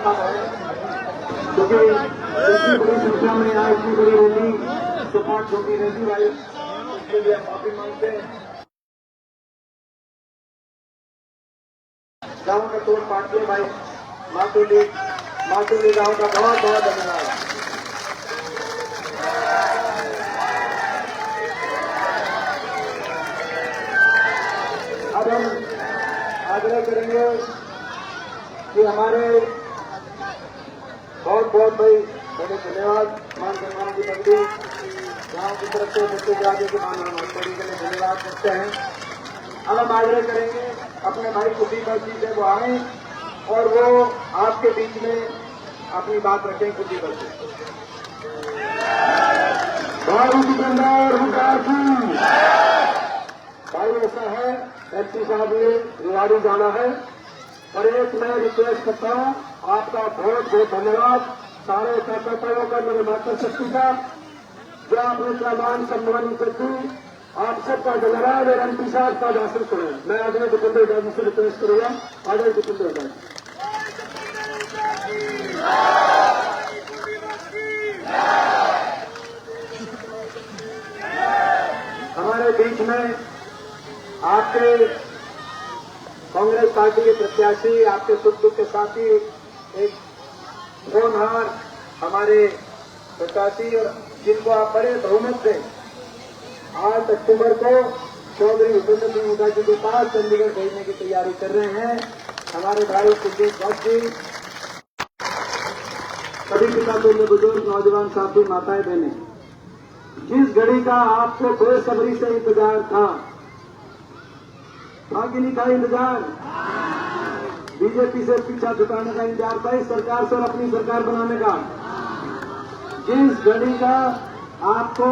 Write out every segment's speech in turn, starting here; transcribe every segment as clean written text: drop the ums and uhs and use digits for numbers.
क्योंकि इतनी बड़ी संख्या में यहाँ इतनी बड़ी रैली सपोर्ट होती रहती भाई, उसके लिए माफी मांगते हैं। गाँव का तोड़ पाट के भाई मातुली गाँव का बहुत बहुत धन्यवाद। अब हम आग्रह करेंगे कि हमारे बहुत बहुत भाई बड़े धन्यवाद मान सम्मान की पगड़ी गाँव की तरफ से बच्चे जाके के मान पगड़ी के लिए धन्यवाद करते हैं। अब हम आग्रह करेंगे अपने भाई कुशीपत जी से वो आए और वो आपके बीच में अपनी बात रखें। कुशीपत जी भाई दुकानदार भाई ऐसा है एसपी साहब ने रेवाड़ी जाना है और एक मैं रिक्वेस्ट करता हूँ आपका बहुत बहुत धन्यवाद सारे कार्यकर्ताओं का, मेरे मातृशक्ति का, जो आपने क्या मान सम्मान करती, आप सबका धन्यवाद। और एमपी साहब का भाषण सुने। मैं आगे दुकानदार दादी से रिक्वेस्ट करूंगा, आगे दुकानदार दादी। हमारे बीच में आपके कांग्रेस पार्टी के प्रत्याशी, आपके सुख दुख के साथी, एक होनहार हमारे प्रत्याशी और जिनको आप बड़े बहुमत से 8 अक्टूबर को चौधरी भूपेंद्र सिंह हुड्डा जी के पास चंडीगढ़ भेजने की तैयारी कर रहे हैं। हमारे भाई कुलदीप भट्ट जी, सभी पिता तुल्य बुजुर्ग नौजवान साथी, माताएं बहनें, जिस घड़ी का आपको बेसब्री से इंतजार था कि नहीं था इंतजार, बीजेपी से पीछा छुटाने का इंतजार था, इस सरकार से और अपनी सरकार बनाने का, जिस घड़ी का आपको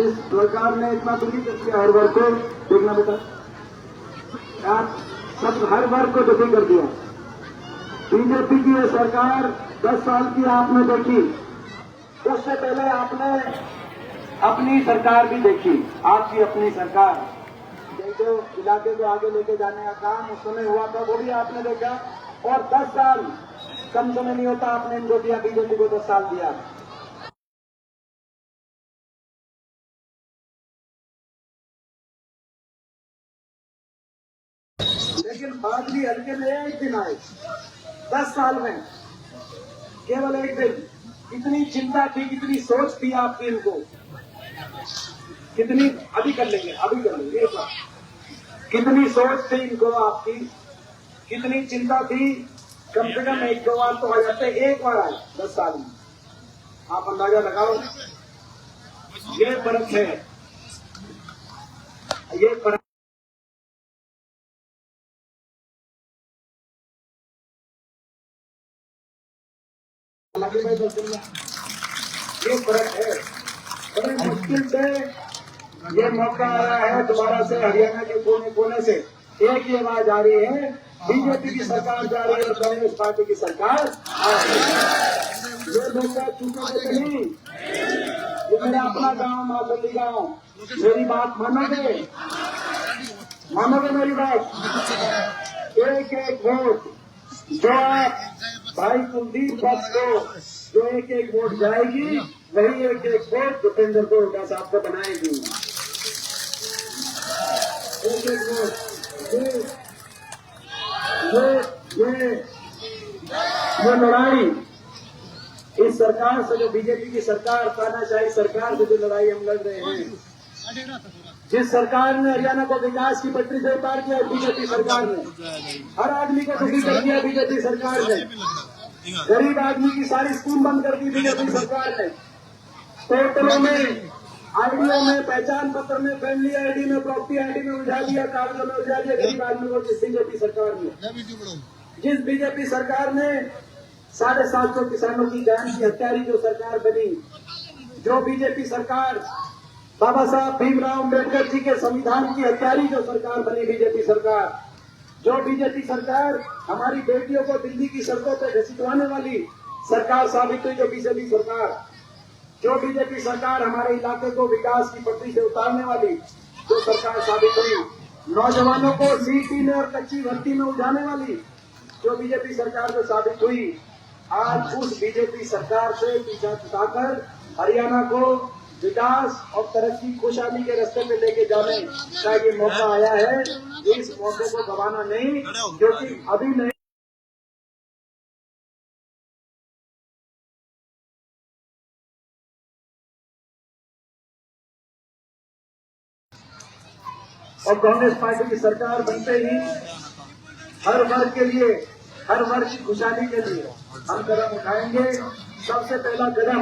इस सरकार ने इतना दुखी कर दिया, हर वर्ग को देखना बेटा, आप सब हर वर्ग को दुखी कर दिया। बीजेपी की ये सरकार 10 साल की आपने देखी, उससे पहले आपने अपनी सरकार भी देखी, आपकी अपनी सरकार जो इलाके को आगे लेके जाने का काम उस समय हुआ था वो भी आपने देखा। और 10 साल कम समय नहीं होता, आपने इनको दिया, बीजेपी को 10 साल दिया। लेकिन बादली हल्के में एक दिन आए 10 साल में, केवल एक दिन। कितनी चिंता थी, कितनी सोच थी आपकी इनको, कितनी अभी कर लेंगे एक बार, कितनी सोच थी इनको आपकी, कितनी चिंता थी। कम से कम 1-2 बार तो आ जाते, एक बार आए 10 साल में। आप अंदाजा लगाओ, ये फर्क है, ये फर्क ये फर्क है। बड़ी मुश्किल से ये मौका आया है दोबारा से हरियाणा के कोने कोने से एक ही आवाज आ रही है, बीजेपी की सरकार जा रही है और कांग्रेस पार्टी की सरकार आ रही है। ये मौका चूकोगे नहीं, ये मेरा अपना गांव मातुली गांव, मेरी बात मानोगे मेरी बात। एक एक वोट जो आप भाई कुलदीप भट्ट को जो एक एक वोट जाएगी, वही एक एक वोट भूपेंद्र को हुड्डा साहब को बनाएगी। एक एक वोट ये लड़ाई इस सरकार से, जो बीजेपी की सरकार, तानाशाही सरकार से जो लड़ाई हम लड़ रहे हैं, जिस सरकार ने हरियाणा को विकास की पटरी से उतार दिया, बीजेपी सरकार ने हर आदमी को दुखी कर दिया, बीजेपी सरकार ने गरीब आदमी की सारी स्कीम बंद कर दी, बीजेपी सरकार ने पोर्टलों में, आईडियों में, पहचान पत्र में, फैमिली आईडी में, प्रॉपर्टी आईडी में उलझा दिया, कागजों में उलझा दिया गरीब आदमी को। जिस बीजेपी सरकार ने 750 किसानों की जान की हत्यारी जो सरकार बनी, जो बीजेपी सरकार बाबा साहब भीमराव अम्बेडकर जी के संविधान की हत्यारी जो सरकार बनी, बीजेपी सरकार, जो बीजेपी सरकार हमारी बेटियों को दिल्ली की सड़कों पर घसीटवाने वाली सरकार साबित हुई, जो बीजेपी सरकार, जो बीजेपी सरकार हमारे इलाके को विकास की पटरी से उतारने वाली जो सरकार साबित हुई, नौजवानों को सीटी में और कच्ची भर्ती में उलझाने वाली जो बीजेपी सरकार जो साबित हुई, आज उस बीजेपी सरकार से पीछा छुटाकर हरियाणा को विकास और तरक्की खुशहाली के रास्ते में लेके जाने का ये मौका आया है। इस मौके को गंवाना नहीं, क्योंकि अभी नहीं और कांग्रेस पार्टी की सरकार बनते ही हर वर्ग के लिए, हर वर्ग की खुशहाली के लिए हम कदम उठाएंगे। सबसे पहला कदम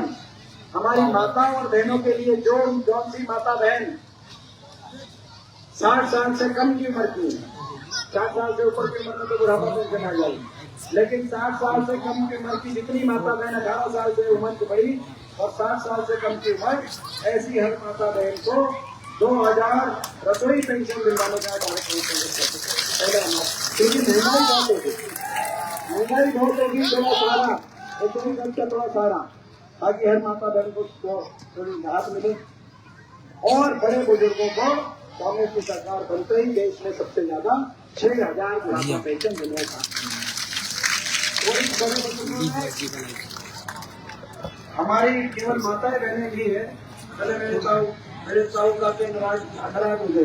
हमारी माताओं और बहनों के लिए, जो सी माता बहन 60 साल से कम की उम्र की, 60 साल से ऊपर की उम्र में तो बुढ़ापा पेंशन आ जाएगी, लेकिन 60 साल से कम की उम्र की जितनी माता बहन 18 साल से उम्र की बड़ी और 60 साल से कम की उम्र, ऐसी हर माता बहन को 2000 रसोई पेंशन दिलवाने का क्योंकि महंगाई बहुत होगी थोड़ा सारा, रसोई खर्चा थोड़ा सारा, ताकि हर माता बहन को थोड़ी राहत मिले। और बड़े बुजुर्गों को कांग्रेस की सरकार बनते ही देश में सबसे ज्यादा 6000 बुढ़ापा पेंशन देने का। बड़े बुजुर्गों में हमारी केवल माताएं बहनें भी है। पहले मेरे ताऊ का नाराज हो गए,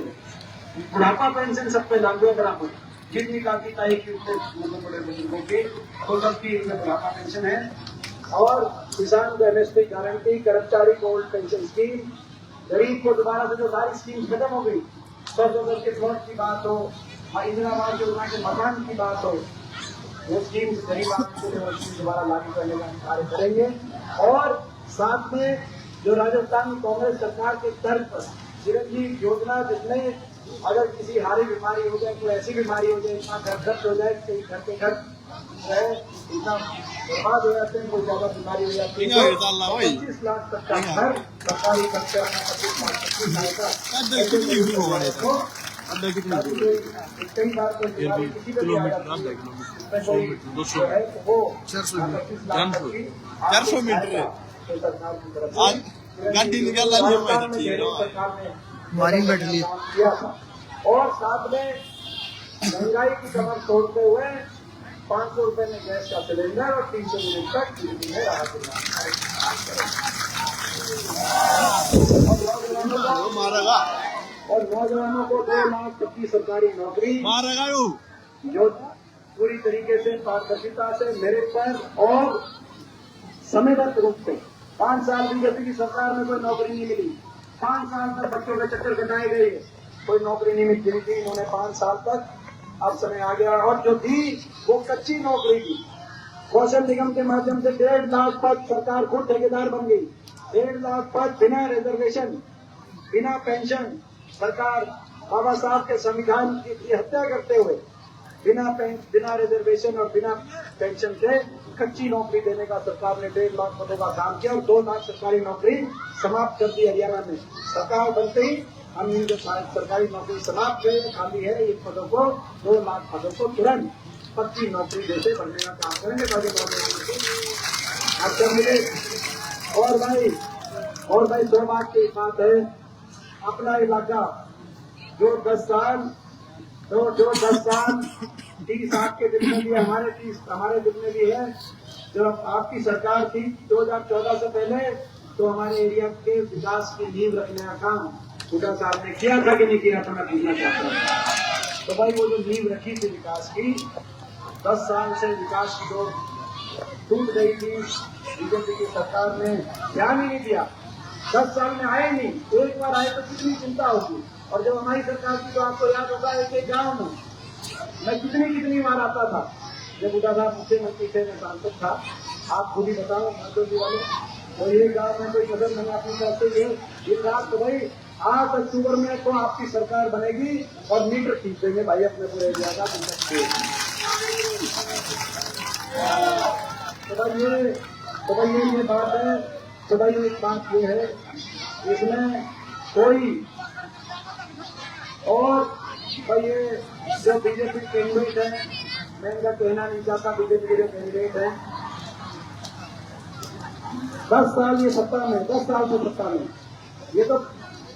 बुढ़ापा पेंशन सब पे लागू है बराबर, जितनी काफी ताई की उतने बड़े बुजुर्गों की तो सबकी बुढ़ापा पेंशन है। और किसान को एमएसपी गारंटी, कर्मचारी को ओल्ड पेंशन स्कीम, गरीब को दोबारा से जो सारी स्कीम खत्म हो गई, 100 के फ्लैट की बात हो, इंदिरा आवास योजना के मकान की बात हो, वो स्कीम गरीब आदमी को दोबारा लागू करने का कार्य करेंगे। और साथ में जो राजस्थान में कांग्रेस सरकार के तर्ज पर चिरंजीव योजना, जिसमें अगर किसी हारी बीमारी हो जाए, कोई ऐसी बीमारी हो जाए, इतना खर्च हो जाए, कई घर के घर इतना बर्बाद हो जाते हैं, कोई ज्यादा बीमारी हो जाती है, 25 लाख तक का घर सरकारी खर्चा 25 लाख तक की सहायता। कई बार कोई बीमारी किसी को भी आ जाती है, वो 400 मीटर सरकार की तरफ गाड़ी निकाल हमारी बैठ ली। और साथ में महंगाई की कमर तोड़ते हुए 500 रुपए में गैस का सिलेंडर और 300 यूनिट तक बिजली में राहत मारेगा। और नौजवानों को 2 लाख तक की सरकारी नौकरी मारेगा, जो पूरी तरीके से पारदर्शिता से मेरिट पर और समयबद्ध रूप से 5 साल बीजेपी की सरकार में कोई नौकरी नहीं मिली, 5 साल तक बच्चों के चक्कर कटाए गए, कोई नौकरी नहीं मिली थी, इन्होंने 5 साल तक, अब समय आ गया। और जो थी वो कच्ची नौकरी थी, कौशल निगम के माध्यम से 1.5 लाख पद सरकार खुद ठेकेदार बन गई, 1.5 लाख पद बिना रिजर्वेशन, बिना पेंशन, सरकार बाबा साहब के संविधान की हत्या करते हुए बिना रिजर्वेशन और बिना पेंशन के कच्ची नौकरी देने का सरकार ने 1.5 लाख पदों का काम किया और 2 लाख सरकारी नौकरी समाप्त कर दी। हरियाणा में सरकार बनते ही हम इन जो सरकारी नौकरी समाप्त करें, खाली है इन पदों को, 2 लाख पदों को तुरंत पक्की नौकरी जैसे बनने का काम करेंगे ताकि अच्छा मिले। और भाई सौभाग्य की बात है, अपना इलाका जो 10 साल 30 साल के दिन में भी हमारे दिन में भी है, जब आपकी सरकार थी 2014 से पहले, तो हमारे एरिया के विकास की नींव रखने का काम हुड्डा साहब ने किया था कि नहीं किया था, मैं पूछना चाहता हूँ। तो भाई वो जो नींव रखी थी विकास की, 10 साल से विकास की जो टूट गई थी, बीजेपी की सरकार ने ध्यान ही नहीं दिया, 10 साल में आए नहीं, एक बार आए तो कितनी चिंता होगी। और जब हमारी सरकार की, तो आपको याद होगा एक गांव में मैं कितनी बार आता था, जब हुड्डा साहब मुख्यमंत्री थे, मैं सांसद था, आप खुद ही बताओ माधव जी वाले, तो ये गांव में कोई कदम नहीं आपकी तरफ से ये रात, तो भाई 8 अक्टूबर में तो आपकी सरकार बनेगी और मीटर खींच देंगे भाई अपने पूरे एरिया का। तो भाई ये बात है। तो भाई एक बात ये है, इसमें कोई और भाई ये जो बीजेपी कैंडिडेट है, मैं इनका कहना नहीं चाहता, बीजेपी के जो कैंडिडेट है, 10 साल ये सत्ता में, 10 साल से सत्ता में,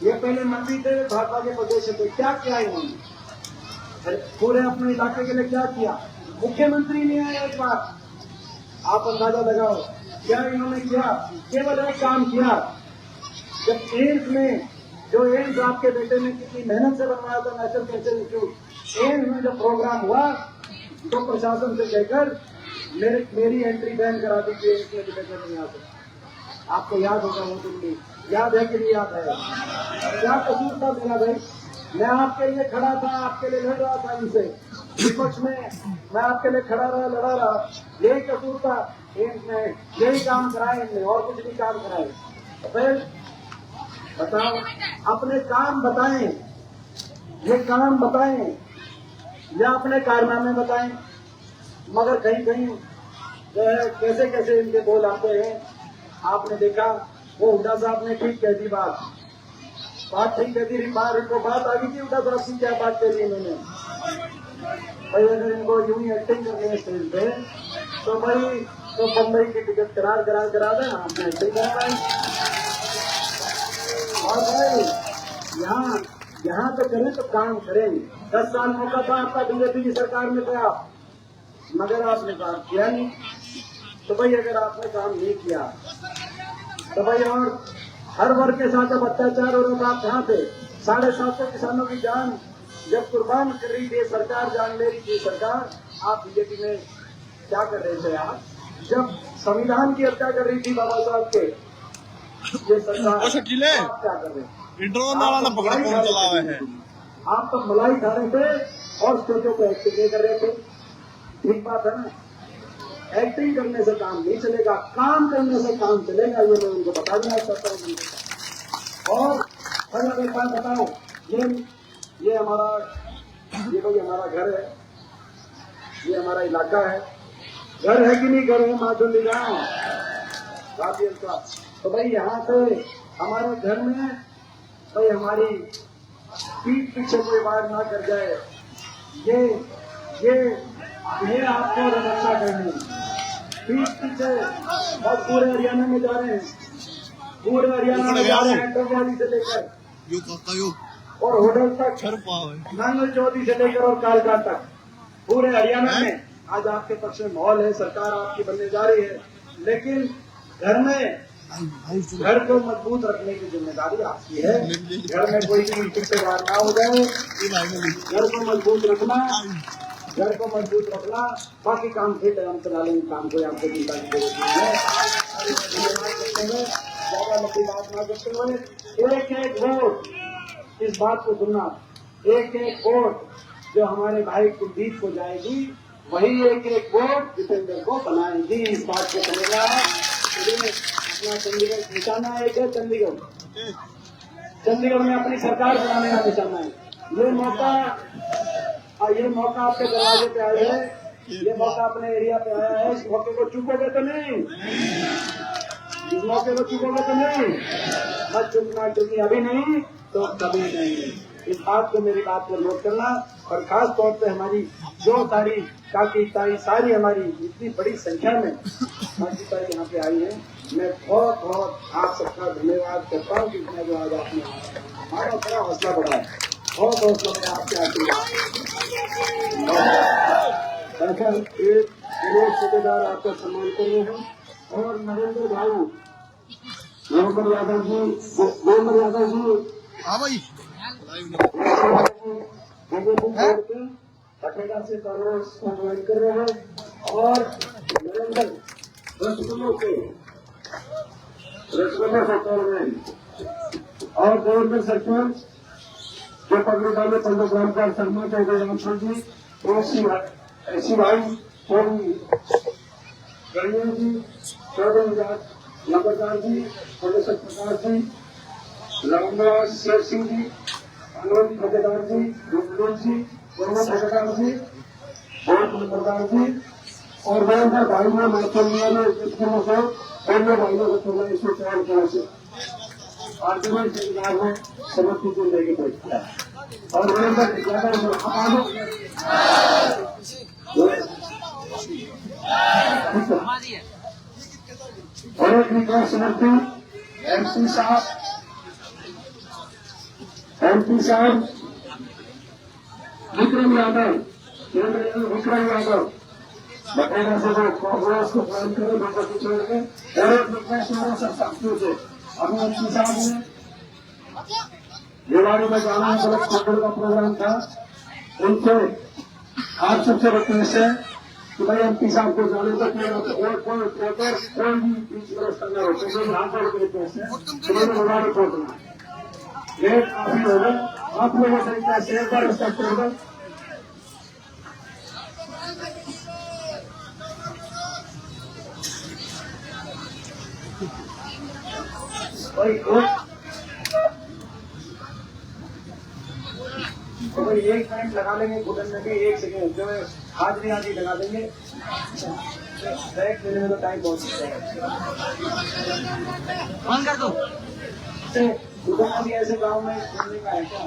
ये पहले मंत्री थे भाजपा के प्रदेश थे, क्या किया इन्होंने पूरे अपने इलाके के लिए, क्या किया? मुख्यमंत्री नहीं आया एक बार। आप अंदाजा लगाओ क्या इन्होंने किया। केवल एक काम किया, जब एम्स में, जो एम्स आपके बेटे ने कितनी मेहनत से बनवाया था, नेशनल कैंसर इंस्टीट्यूट, एम्स में जब प्रोग्राम हुआ तो प्रशासन से कहकर मेरी एंट्री बैन करा दी कि एम्स में बेटे नहीं आ सकता। आपको याद होगा वो दिन भी, याद है कि नहीं याद है? क्या कसूर था मेरा भाई? मैं आपके लिए खड़ा था, आपके लिए लड़ रहा था, इनसे विपक्ष में मैं आपके लिए खड़ा रहा, लड़ा रहा। यही कसूर था एम्स में, यही काम कराए इनने, और कुछ नहीं काम कराए। तो फिर बताओ, अपने काम बताएं, ये काम बताएं या अपने कारनामे बताएं। मगर कहीं कहीं जो है कैसे कैसे इनके बोल आते हैं। आपने देखा वो हुड्डा साहब ने ठीक कह दी बात ठीक कह दी। बात आ गई थी हुड्डा साहब की, क्या बात कह दी इन्होंने भाई, अगर इनको यूं ही एक्टिंग करनी है स्टेज पे तो भाई तो बम्बई की टिकट करा दें, आपने एक्टिंग कराएं। और भाई यहाँ तो करें तो काम करें। 10 साल मौका था आपका बीजेपी की सरकार में था, मगर आपने काम किया नहीं। तो भाई अगर आपने काम नहीं किया तो भाई, और हर वर्ग के साथ जब अत्याचार हो रहा था, आप कहाँ थे? 750 किसानों की जान जब कुर्बान कर रही थी सरकार, जान ले रही थी सरकार, आप बीजेपी में क्या कर रहे थे आप? जब संविधान की हत्या कर रही थी बाबा साहब के, ये सरकार, आप क्या कर रहे हैं? आप तो मलाई खा रहे थे और स्टेजों पर एक्टिंग नहीं कर रहे थे। ठीक बात है ना? एक्टिंग करने से काम नहीं चलेगा, काम करने से काम चलेगा, ये मैं उनको बता देना चाहता हूँ। और अगर एक बात बताओ, ये भाई हमारा घर है, ये हमारा इलाका है, घर है कि नहीं घर है माधुली गांव राबियल का। तो भाई यहाँ से हमारे घर में भाई हमारी पीठ पीछे कोई वार ना कर जाए, ये आपको रक्षा करनी। पीठ पीछे और पूरे हरियाणा में जा रहे हैं, पूरे हरियाणा में जा रहे हैं, टोकवाली से लेकर और होटल तक, नांगल चौधरी से लेकर और कालका तक, पूरे हरियाणा में आज आपके पक्ष में माहौल है। सरकार आपकी बनने जा रही है, लेकिन घर को मजबूत रखने की जिम्मेदारी आपकी है। घर में कोई भी टुकड़ेदार ना हो जाए, घर को मजबूत रखना, बाकी काम फिर हम चला लेंगे, काम को आपको चिंता की जरूरत नहीं है। ज्यादा लंबी बात ना करते हुए एक वोट, इस बात को सुनना, एक वोट जो हमारे भाई कुलदीप को जाएगी, वही एक वोट जितेंद्र को बनाएगी। इस बात को समझना है। अपना चंडीगढ़ निशाना एक है, चंडीगढ़ में अपनी सरकार बनाने का निशाना है। ये मौका आपके दरवाजे पे आया है, ये मौका अपने एरिया पे आया है। इस मौके को चूकोगे तो नहीं, इस मौके को चूकोगे तो नहीं, मत चूकना, क्योंकि अभी नहीं तो कभी नहीं। इस बात को, मेरी बात को नोट करना। और खास तौर पे हमारी जो सारी काकी ताई सारी हमारी इतनी बड़ी संख्या में काकी ताई यहाँ पे आई है, मैं बहुत बहुत आप सबका धन्यवाद करता हूँ कि मैं जो आज आपने हमारा बड़ा हौसला बढ़ाया, बहुत हौसला बढ़ा आपके ऐसा एक सूबेदार आपका सम्मान कर रहे हैं। और नरेंद्र यादव जी हाँ भाई पटेला से कांग्रेस को ज्वाइन कर रहे हैं। और नरेंद्र रसगुल्लों से चेयरमैन और गवर्नमेंट सरपंच जो पगड़ी डाले पंडोग्राम का शर्मा चौधरी रामचंद्र जी, ऐसी भाई चौधरी गणेश जी, चौधरी नंबरदार जी, प्रोफेसर प्रकाश जी, रामदास शेर सिंह जी, अनुरोध ठेकेदार जी, गुरु जी, गौरव ठेकेदार जी, बहुत नंबरदार जी और नरेंद्र भाई ने मास्टरिया ने स्कूलों से पहले भाइयों को चुना इसमें तैयार किया से आर्गुमेंट ठेकेदार ने समर्थी को लेके पहुंचा और नरेंद्र और एक विकास समर्थी एमपी साहब विक्रम यादव, विक्रम यादव बटेगा से वो कांग्रेस को ज्वाइन करे बीजेपी छोड़ के और एक विकासवारों सब शक्तियों से अभी एमपी साहब ने रेवाड़ी में जाना है गलत खबर का प्रोग्राम था। उनसे आप सबसे रिक्वेस्ट है कि भाई एमपी साहब को जाने तक कोई भी बीच में रास्ता न रोके। कोई हाथ जोड़ के रिक्वेस्ट है कि मैंने रेवाड़ी पहुंचना है। लेट काफी होगा, आप लोगों से इतना शेयर का रिस्पेक्ट होगा। तो भाई 1 मिनट लगा लेंगे घुटन में, 1 सेकेंड जो है हाजिरी आदि लगा देंगे। बैग लेने में तो टाइम बहुत जाएगा। बंद कर दो। घुटन भी ऐसे गाँव में घूमने का है क्या?